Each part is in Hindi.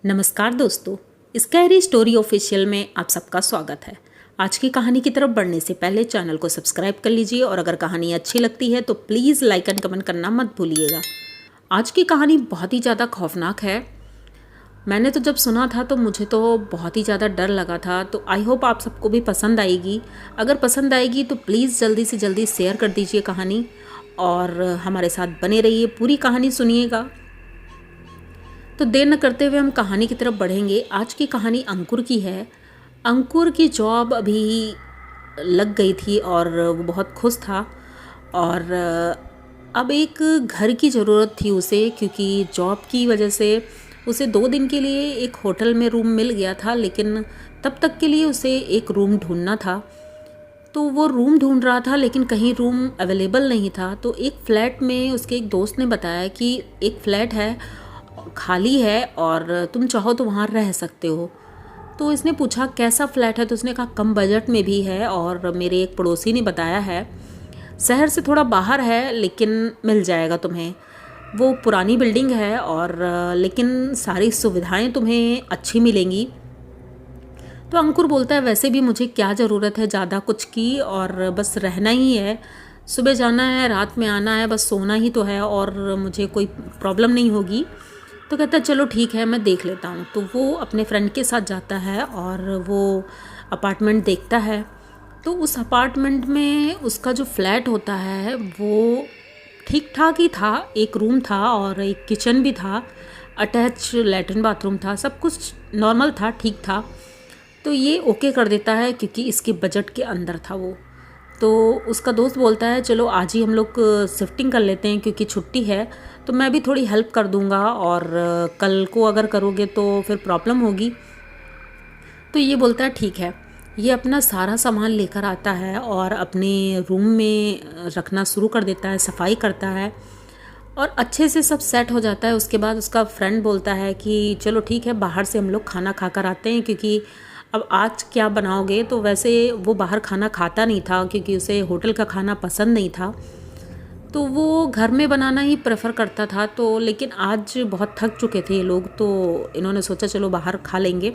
नमस्कार दोस्तों, स्कैरी स्टोरी ऑफिशियल में आप सबका स्वागत है। आज की कहानी की तरफ बढ़ने से पहले चैनल को सब्सक्राइब कर लीजिए और अगर कहानी अच्छी लगती है तो प्लीज़ लाइक एंड कमेंट करना मत भूलिएगा। आज की कहानी बहुत ही ज़्यादा खौफनाक है। मैंने तो जब सुना था तो मुझे तो बहुत ही ज़्यादा डर लगा था, तो आई होप आप सबको भी पसंद आएगी। अगर पसंद आएगी तो प्लीज़ जल्दी से जल्दी शेयर कर दीजिए कहानी और हमारे साथ बने रहिए, पूरी कहानी सुनिएगा। तो देर न करते हुए हम कहानी की तरफ बढ़ेंगे। आज की कहानी अंकुर की है। अंकुर की जॉब अभी लग गई थी और वो बहुत खुश था और अब एक घर की ज़रूरत थी उसे, क्योंकि जॉब की वजह से उसे 2 दिन के लिए एक होटल में रूम मिल गया था, लेकिन तब तक के लिए उसे एक रूम ढूंढना था। तो वो रूम ढूंढ रहा था लेकिन कहीं रूम अवेलेबल नहीं था। तो एक फ़्लैट में उसके एक दोस्त ने बताया कि एक फ़्लैट है, खाली है और तुम चाहो तो वहाँ रह सकते हो। तो इसने पूछा कैसा फ़्लैट है, तो उसने कहा कम बजट में भी है और मेरे एक पड़ोसी ने बताया है, शहर से थोड़ा बाहर है लेकिन मिल जाएगा तुम्हें। वो पुरानी बिल्डिंग है और लेकिन सारी सुविधाएं तुम्हें अच्छी मिलेंगी। तो अंकुर बोलता है वैसे भी मुझे क्या ज़रूरत है ज़्यादा कुछ की, और बस रहना ही है, सुबह जाना है रात में आना है, बस सोना ही तो है और मुझे कोई प्रॉब्लम नहीं होगी। तो कहता है चलो ठीक है मैं देख लेता हूँ। तो वो अपने फ्रेंड के साथ जाता है और वो अपार्टमेंट देखता है। तो उस अपार्टमेंट में उसका जो फ्लैट होता है वो ठीक ठाक ही था। एक रूम था और एक किचन भी था, अटैच लैट्रिन बाथरूम था, सब कुछ नॉर्मल था, ठीक था। तो ये ओके कर देता है क्योंकि इसके बजट के अंदर था वो। तो उसका दोस्त बोलता है चलो आज ही हम लोग शिफ्टिंग कर लेते हैं क्योंकि छुट्टी है, तो मैं भी थोड़ी हेल्प कर दूंगा और कल को अगर करोगे तो फिर प्रॉब्लम होगी। तो ये बोलता है ठीक है। ये अपना सारा सामान लेकर आता है और अपने रूम में रखना शुरू कर देता है, सफाई करता है और अच्छे से सब सेट हो जाता है। उसके बाद उसका फ्रेंड बोलता है कि चलो ठीक है बाहर से हम लोग खाना खा कर आते हैं, क्योंकि अब आज क्या बनाओगे। तो वैसे वो बाहर खाना खाता नहीं था क्योंकि उसे होटल का खाना पसंद नहीं था, तो वो घर में बनाना ही प्रेफर करता था। तो लेकिन आज बहुत थक चुके थे ये लोग, तो इन्होंने सोचा चलो बाहर खा लेंगे।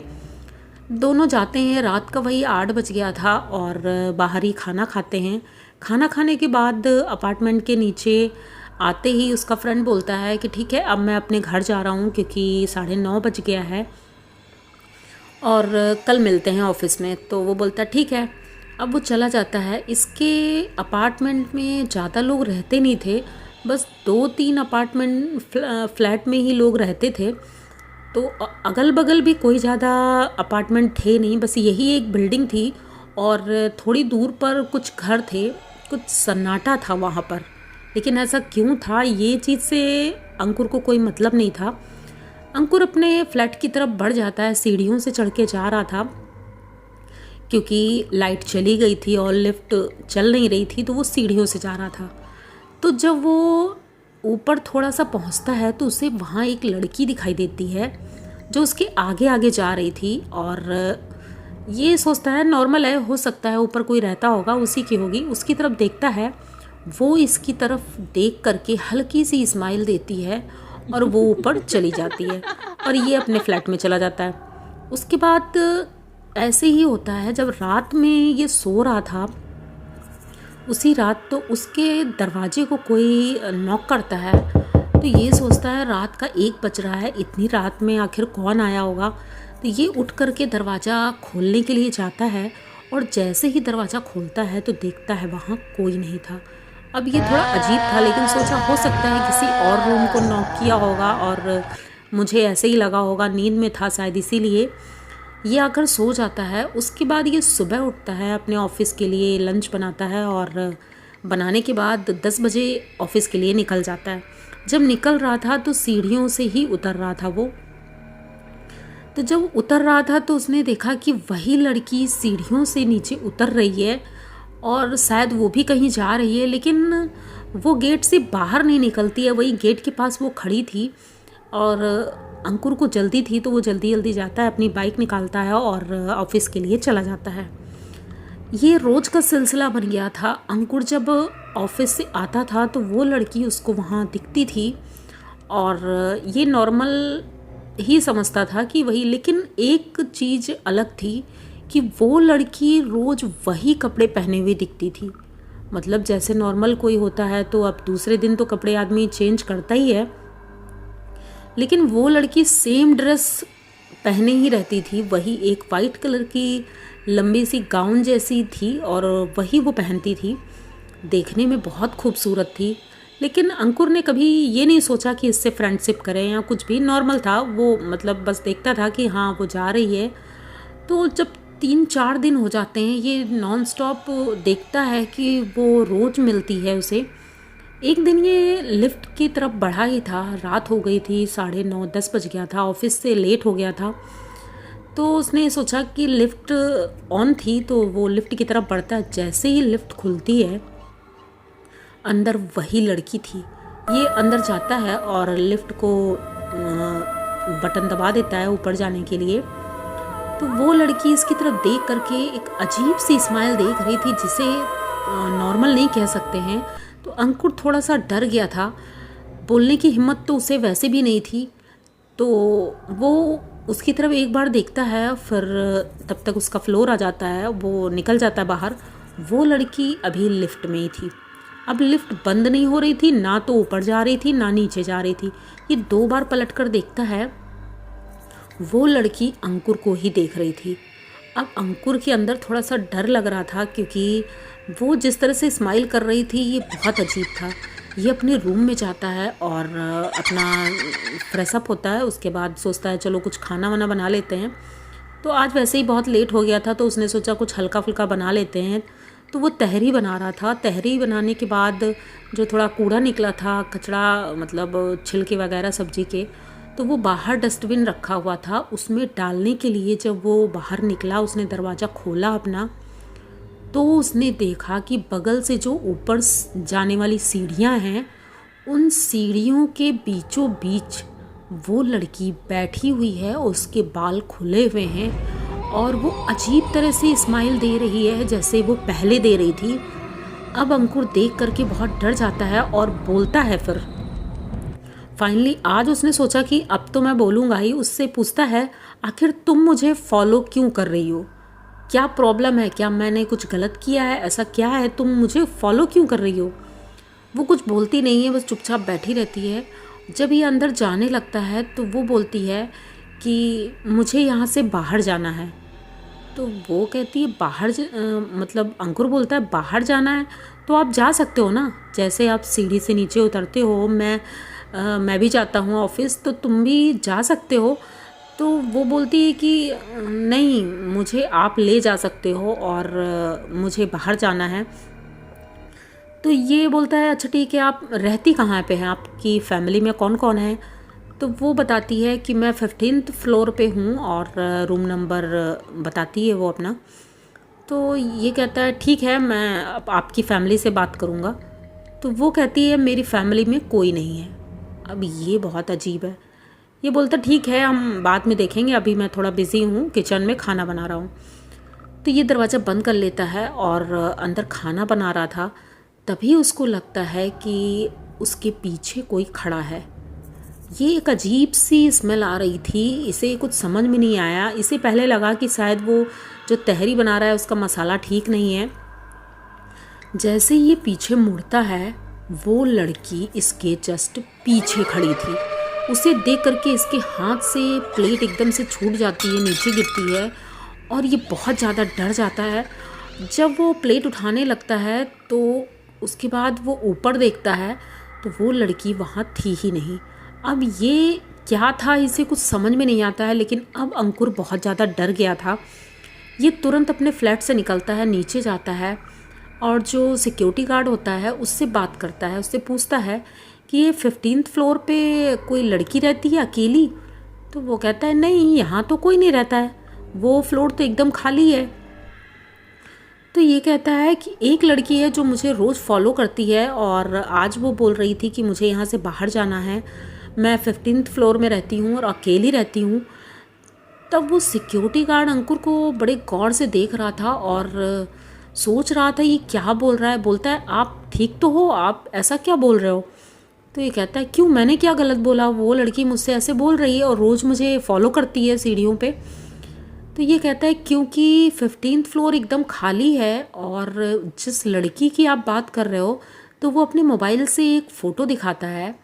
दोनों जाते हैं, रात का वही 8 बज गया था और बाहर ही खाना खाते हैं। खाना खाने के बाद अपार्टमेंट के नीचे आते ही उसका फ्रेंड बोलता है कि ठीक है अब मैं अपने घर जा रहा हूँ क्योंकि 9:30 बज गया है और कल मिलते हैं ऑफिस में। तो वो बोलता ठीक है। अब वो चला जाता है। इसके अपार्टमेंट में ज़्यादा लोग रहते नहीं थे, बस 2-3 अपार्टमेंट फ्लैट में ही लोग रहते थे। तो अगल बगल भी कोई ज़्यादा अपार्टमेंट थे नहीं, बस यही एक बिल्डिंग थी और थोड़ी दूर पर कुछ घर थे, कुछ सन्नाटा था वहाँ पर। लेकिन ऐसा क्यों था ये चीज़ से अंकुर को कोई मतलब नहीं था। अंकुर अपने फ्लैट की तरफ बढ़ जाता है, सीढ़ियों से चढ़ के जा रहा था क्योंकि लाइट चली गई थी और लिफ्ट चल नहीं रही थी, तो वो सीढ़ियों से जा रहा था। तो जब वो ऊपर थोड़ा सा पहुंचता है तो उसे वहाँ एक लड़की दिखाई देती है जो उसके आगे आगे जा रही थी और ये सोचता है नॉर्मल है, हो सकता है ऊपर कोई रहता होगा, उसी की होगी। उसकी तरफ देखता है, वो इसकी तरफ देख करके हल्की सी स्माइल देती है और वो ऊपर चली जाती है और ये अपने फ्लैट में चला जाता है। उसके बाद ऐसे ही होता है, जब रात में ये सो रहा था उसी रात, तो उसके दरवाजे को कोई नॉक करता है। तो ये सोचता है रात का 1 बज रहा है, इतनी रात में आखिर कौन आया होगा। तो ये उठ करके दरवाज़ा खोलने के लिए जाता है और जैसे ही दरवाज़ा खोलता है तो देखता है वहाँ कोई नहीं था। अब ये थोड़ा अजीब था लेकिन सोचा हो सकता है किसी और रूम को नॉक किया होगा और मुझे ऐसे ही लगा होगा, नींद में था शायद इसीलिए। ये आकर सो जाता है। उसके बाद ये सुबह उठता है, अपने ऑफिस के लिए लंच बनाता है और बनाने के बाद 10 बजे ऑफिस के लिए निकल जाता है। जब निकल रहा था तो सीढ़ियों से ही उतर रहा था वो। तो जब उतर रहा था तो उसने देखा कि वही लड़की सीढ़ियों से नीचे उतर रही है और शायद वो भी कहीं जा रही है, लेकिन वो गेट से बाहर नहीं निकलती है, वही गेट के पास वो खड़ी थी। और अंकुर को जल्दी थी तो वो जल्दी जल्दी जाता है, अपनी बाइक निकालता है और ऑफिस के लिए चला जाता है। ये रोज़ का सिलसिला बन गया था। अंकुर जब ऑफिस से आता था तो वो लड़की उसको वहाँ दिखती थी और ये नॉर्मल ही समझता था कि वही, लेकिन एक चीज़ अलग थी कि वो लड़की रोज़ वही कपड़े पहने हुए दिखती थी। मतलब जैसे नॉर्मल कोई होता है तो अब दूसरे दिन तो कपड़े आदमी चेंज करता ही है, लेकिन वो लड़की सेम ड्रेस पहने ही रहती थी। वही एक वाइट कलर की लंबी सी गाउन जैसी थी और वही वो पहनती थी। देखने में बहुत खूबसूरत थी, लेकिन अंकुर ने कभी ये नहीं सोचा कि इससे फ्रेंडशिप करें या कुछ भी। नॉर्मल था वो, मतलब बस देखता था कि हाँ वो जा रही है। तो जब 3-4 दिन हो जाते हैं, ये नॉन स्टॉप देखता है कि वो रोज़ मिलती है उसे। एक दिन ये लिफ्ट की तरफ बढ़ा ही था, रात हो गई थी, 9:30-10 बज गया था, ऑफिस से लेट हो गया था। तो उसने सोचा कि लिफ्ट ऑन थी तो वो लिफ्ट की तरफ बढ़ता है। जैसे ही लिफ्ट खुलती है, अंदर वही लड़की थी। ये अंदर जाता है और लिफ्ट को बटन दबा देता है ऊपर जाने के लिए। तो वो लड़की इसकी तरफ देख करके एक अजीब सी स्माइल देख रही थी, जिसे नॉर्मल नहीं कह सकते हैं। तो अंकुर थोड़ा सा डर गया था, बोलने की हिम्मत तो उसे वैसे भी नहीं थी। तो वो उसकी तरफ एक बार देखता है, फिर तब तक उसका फ्लोर आ जाता है, वो निकल जाता है बाहर। वो लड़की अभी लिफ्ट में ही थी। अब लिफ्ट बंद नहीं हो रही थी, ना तो ऊपर जा रही थी ना नीचे जा रही थी। ये 2 बार पलट कर देखता है, वो लड़की अंकुर को ही देख रही थी। अब अंकुर के अंदर थोड़ा सा डर लग रहा था, क्योंकि वो जिस तरह से स्माइल कर रही थी ये बहुत अजीब था। ये अपने रूम में जाता है और अपना फ्रेश अप होता है। उसके बाद सोचता है चलो कुछ खाना वाना बना लेते हैं। तो आज वैसे ही बहुत लेट हो गया था, तो उसने सोचा कुछ हल्का फुल्का बना लेते हैं। तो वो तहरी बना रहा था। तहरी बनाने के बाद जो थोड़ा कूड़ा निकला था, कचरा, मतलब छिलके वगैरह सब्जी के, तो वो बाहर डस्टबिन रखा हुआ था, उसमें डालने के लिए जब वो बाहर निकला, उसने दरवाज़ा खोला अपना, तो उसने देखा कि बगल से जो ऊपर जाने वाली सीढ़ियाँ हैं, उन सीढ़ियों के बीचों बीच वो लड़की बैठी हुई है। उसके बाल खुले हुए हैं और वो अजीब तरह से स्माइल दे रही है जैसे वो पहले दे रही थी। अब अंकुर देख करके बहुत डर जाता है और बोलता है। फिर फाइनली आज उसने सोचा कि अब तो मैं बोलूँगा ही। उससे पूछता है, आखिर तुम मुझे फॉलो क्यों कर रही हो? क्या प्रॉब्लम है? क्या मैंने कुछ गलत किया है? ऐसा क्या है, तुम मुझे फॉलो क्यों कर रही हो? वो कुछ बोलती नहीं है, बस चुपचाप बैठी रहती है। जब ये अंदर जाने लगता है तो वो बोलती है कि मुझे यहाँ से बाहर जाना है। तो वो कहती है बाहर मतलब अंकुर बोलता है बाहर जाना है तो आप जा सकते हो ना, जैसे आप सीढ़ी से नीचे उतरते हो, मैं भी जाता हूँ ऑफिस, तो तुम भी जा सकते हो। तो वो बोलती है कि नहीं, मुझे आप ले जा सकते हो और मुझे बाहर जाना है। तो ये बोलता है अच्छा ठीक है, आप रहती कहाँ पे हैं, आपकी फैमिली में कौन कौन है? तो वो बताती है कि मैं 15th फ्लोर पे हूँ और रूम नंबर बताती है वो अपना। तो ये कहता है ठीक है, मैं आपकी फ़ैमिली से बात करूँगा। तो वो कहती है मेरी फैमिली में कोई नहीं है। अब ये बहुत अजीब है। ये बोलता ठीक है, हम बाद में देखेंगे, अभी मैं थोड़ा बिज़ी हूँ, किचन में खाना बना रहा हूँ। तो ये दरवाज़ा बंद कर लेता है और अंदर खाना बना रहा था। तभी उसको लगता है कि उसके पीछे कोई खड़ा है। ये एक अजीब सी स्मेल आ रही थी, इसे कुछ समझ में नहीं आया। इसे पहले लगा कि शायद वो जो तहरी बना रहा है उसका मसाला ठीक नहीं है। जैसे ये पीछे मुड़ता है, वो लड़की इसके जस्ट पीछे खड़ी थी। उसे देख करके इसके हाथ से प्लेट एकदम से छूट जाती है, नीचे गिरती है और ये बहुत ज़्यादा डर जाता है। जब वो प्लेट उठाने लगता है तो उसके बाद वो ऊपर देखता है तो वो लड़की वहाँ थी ही नहीं। अब ये क्या था, इसे कुछ समझ में नहीं आता है, लेकिन अब अंकुर बहुत ज़्यादा डर गया था। ये तुरंत अपने फ्लैट से निकलता है, नीचे जाता है और जो सिक्योरिटी गार्ड होता है उससे बात करता है। उससे पूछता है कि ये 15th फ्लोर पे कोई लड़की रहती है अकेली? तो वो कहता है नहीं, यहाँ तो कोई नहीं रहता है, वो फ्लोर तो एकदम खाली है। तो ये कहता है कि एक लड़की है जो मुझे रोज़ फॉलो करती है और आज वो बोल रही थी कि मुझे यहाँ से बाहर जाना है, मैं 15th फ्लोर में रहती हूँ और अकेली रहती हूँ। तब वो सिक्योरिटी गार्ड अंकुर को बड़े गौर से देख रहा था और सोच रहा था ये क्या बोल रहा है। बोलता है आप ठीक तो हो, आप ऐसा क्या बोल रहे हो? तो ये कहता है क्यों, मैंने क्या गलत बोला, वो लड़की मुझसे ऐसे बोल रही है और रोज़ मुझे फॉलो करती है सीढ़ियों पे। तो ये कहता है क्योंकि 15th फ्लोर एकदम खाली है और जिस लड़की की आप बात कर रहे हो तो वो अपने मोबाइल से एक फ़ोटो दिखाता है,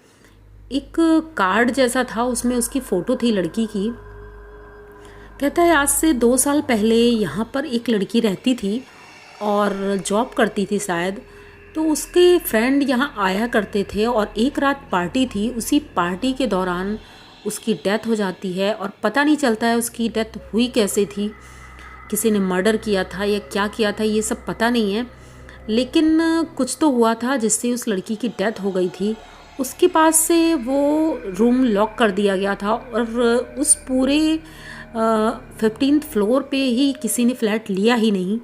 एक कार्ड जैसा था, उसमें उसकी फ़ोटो थी लड़की की। कहता है आज से 2 साल पहले यहाँ पर एक लड़की रहती थी और जॉब करती थी शायद, तो उसके फ्रेंड यहाँ आया करते थे और एक रात पार्टी थी, उसी पार्टी के दौरान उसकी डेथ हो जाती है और पता नहीं चलता है उसकी डेथ हुई कैसे थी, किसी ने मर्डर किया था या क्या किया था ये सब पता नहीं है, लेकिन कुछ तो हुआ था जिससे उस लड़की की डेथ हो गई थी। उसके पास से वो रूम लॉक कर दिया गया था और उस पूरे 15th फ्लोर पे ही किसी ने फ्लैट लिया ही नहीं,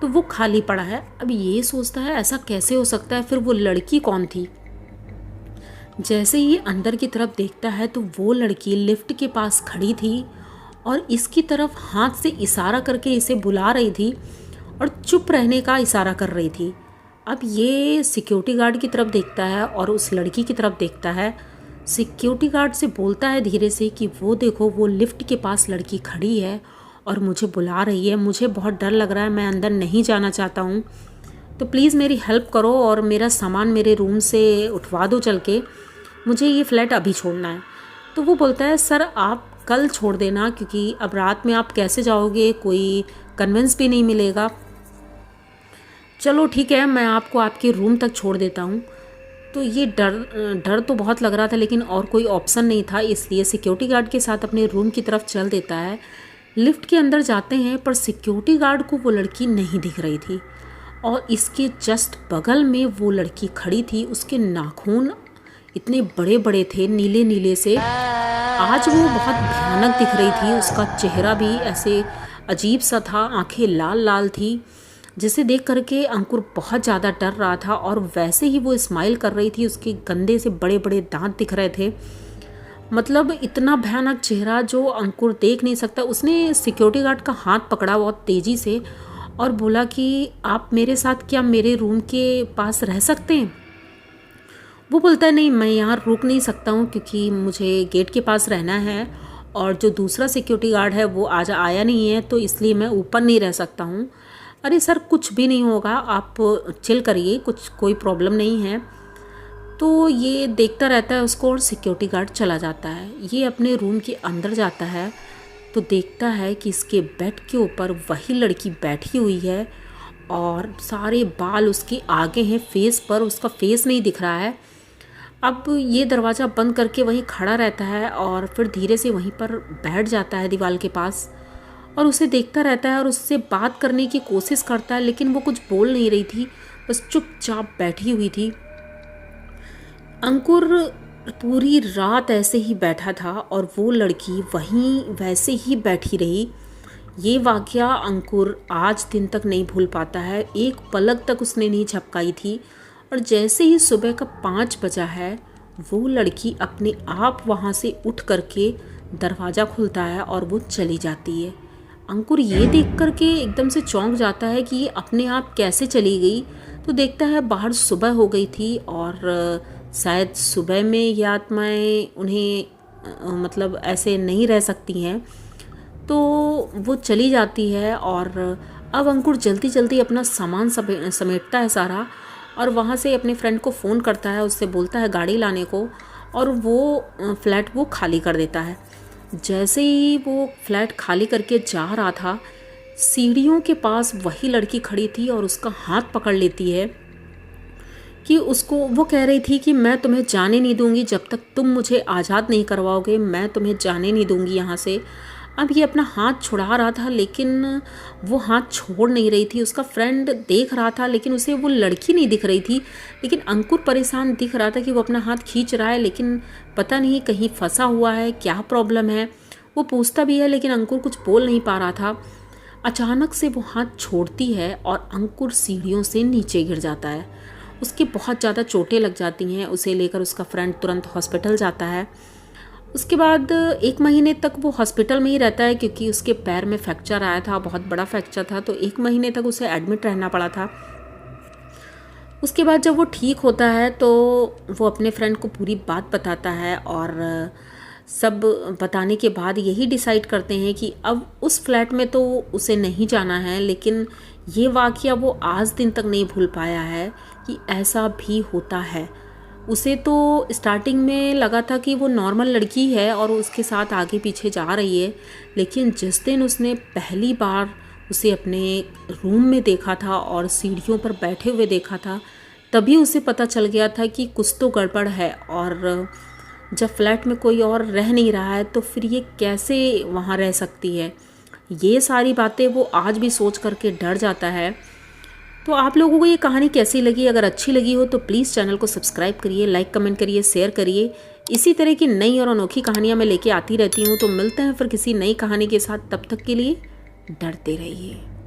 तो वो खाली पड़ा है। अब ये सोचता है ऐसा कैसे हो सकता है, फिर वो लड़की कौन थी। जैसे ही अंदर की तरफ देखता है तो वो लड़की लिफ्ट के पास खड़ी थी और इसकी तरफ हाथ से इशारा करके इसे बुला रही थी और चुप रहने का इशारा कर रही थी। अब ये सिक्योरिटी गार्ड की तरफ देखता है और उस लड़की की तरफ देखता है। सिक्योरिटी गार्ड से बोलता है धीरे से कि वो देखो, वो लिफ्ट के पास लड़की खड़ी है और मुझे बुला रही है, मुझे बहुत डर लग रहा है, मैं अंदर नहीं जाना चाहता हूँ, तो प्लीज़ मेरी हेल्प करो और मेरा सामान मेरे रूम से उठवा दो चल के, मुझे ये फ्लैट अभी छोड़ना है। तो वो बोलता है सर आप कल छोड़ देना, क्योंकि अब रात में आप कैसे जाओगे, कोई कन्वेंस भी नहीं मिलेगा। चलो ठीक है, मैं आपको आपके रूम तक छोड़ देता हूँ। तो ये डर तो बहुत लग रहा था, लेकिन और कोई ऑप्शन नहीं था, इसलिए सिक्योरिटी गार्ड के साथ अपने रूम की तरफ चल देता है। लिफ्ट के अंदर जाते हैं पर सिक्योरिटी गार्ड को वो लड़की नहीं दिख रही थी और इसके जस्ट बगल में वो लड़की खड़ी थी। उसके नाखून इतने बड़े बड़े थे, नीले नीले से, आज वो बहुत भयानक दिख रही थी। उसका चेहरा भी ऐसे अजीब सा था, आंखें लाल लाल थी, जिसे देख करके अंकुर बहुत ज़्यादा डर रहा था। और वैसे ही वो स्माइल कर रही थी, उसके गंदे से बड़े बड़े दांत दिख रहे थे, मतलब इतना भयानक चेहरा जो अंकुर देख नहीं सकता। उसने सिक्योरिटी गार्ड का हाथ पकड़ा बहुत तेज़ी से और बोला कि आप मेरे साथ क्या मेरे रूम के पास रह सकते हैं। वो बोलता है नहीं, मैं यहाँ रुक नहीं सकता हूँ क्योंकि मुझे गेट के पास रहना है और जो दूसरा सिक्योरिटी गार्ड है वो आज आया नहीं है, तो इसलिए मैं ऊपर नहीं रह सकता हूँ। अरे सर कुछ भी नहीं होगा, आप चिल करिए, कोई प्रॉब्लम नहीं है। तो ये देखता रहता है उसको और सिक्योरिटी गार्ड चला जाता है। ये अपने रूम के अंदर जाता है तो देखता है कि इसके बेड के ऊपर वही लड़की बैठी हुई है और सारे बाल उसके आगे हैं, फेस पर उसका फेस नहीं दिख रहा है। अब ये दरवाज़ा बंद करके वहीं खड़ा रहता है और फिर धीरे से वहीं पर बैठ जाता है दीवार के पास और उसे देखता रहता है और उससे बात करने की कोशिश करता है, लेकिन वो कुछ बोल नहीं रही थी, बस चुपचाप बैठी हुई थी। अंकुर पूरी रात ऐसे ही बैठा था और वो लड़की वहीं वैसे ही बैठी रही। ये वाक़या अंकुर आज दिन तक नहीं भूल पाता है। एक पलक तक उसने नहीं झपकाई थी और जैसे ही सुबह का 5 बजा है वो लड़की अपने आप वहाँ से उठ करके दरवाज़ा खुलता है और वो चली जाती है। अंकुर ये देख करके एकदम से चौंक जाता है कि ये अपने आप कैसे चली गई। तो देखता है बाहर सुबह हो गई थी और शायद सुबह में ये आत्माएं उन्हें मतलब ऐसे नहीं रह सकती हैं, तो वो चली जाती है। और अब अंकुर जल्दी जल्दी अपना सामान समेटता है सारा और वहाँ से अपने फ्रेंड को फ़ोन करता है, उससे बोलता है गाड़ी लाने को और वो फ्लैट वो खाली कर देता है। जैसे ही वो फ्लैट खाली करके जा रहा था, सीढ़ियों के पास वही लड़की खड़ी थी और उसका हाथ पकड़ लेती है कि उसको वो कह रही थी कि मैं तुम्हें जाने नहीं दूंगी जब तक तुम मुझे आज़ाद नहीं करवाओगे, मैं तुम्हें जाने नहीं दूंगी यहाँ से। अब ये अपना हाथ छुड़ा रहा था लेकिन वो हाथ छोड़ नहीं रही थी। उसका फ्रेंड देख रहा था लेकिन उसे वो लड़की नहीं दिख रही थी, लेकिन अंकुर परेशान दिख रहा था कि वो अपना हाथ खींच रहा है लेकिन पता नहीं कहीं फंसा हुआ है, क्या प्रॉब्लम है। वो पूछता भी है लेकिन अंकुर कुछ बोल नहीं पा रहा था। अचानक से वो हाथ छोड़ती है और अंकुर सीढ़ियों से नीचे गिर जाता है। उसकी बहुत ज़्यादा चोटें लग जाती हैं। उसे लेकर उसका फ्रेंड तुरंत हॉस्पिटल जाता है। उसके बाद 1 महीने तक वो हॉस्पिटल में ही रहता है क्योंकि उसके पैर में फ्रैक्चर आया था, बहुत बड़ा फ्रैक्चर था, तो 1 महीने तक उसे एडमिट रहना पड़ा था। उसके बाद जब वो ठीक होता है तो वो अपने फ्रेंड को पूरी बात बताता है और सब बताने के बाद यही डिसाइड करते हैं कि अब उस फ्लैट में तो उसे नहीं जाना है, लेकिन ये वाक़या वो आज दिन तक नहीं भूल पाया है कि ऐसा भी होता है। उसे तो स्टार्टिंग में लगा था कि वो नॉर्मल लड़की है और उसके साथ आगे पीछे जा रही है, लेकिन जिस दिन उसने पहली बार उसे अपने रूम में देखा था और सीढ़ियों पर बैठे हुए देखा था, तभी उसे पता चल गया था कि कुछ तो गड़बड़ है। और जब फ्लैट में कोई और रह नहीं रहा है तो फिर ये कैसे वहाँ रह सकती है, ये सारी बातें वो आज भी सोच करके डर जाता है। तो आप लोगों को ये कहानी कैसी लगी? अगर अच्छी लगी हो तो प्लीज़ चैनल को सब्सक्राइब करिए, लाइक कमेंट करिए, शेयर करिए। इसी तरह की नई और अनोखी कहानियाँ मैं लेके आती रहती हूँ। तो मिलते हैं फिर किसी नई कहानी के साथ, तब तक के लिए डरते रहिए।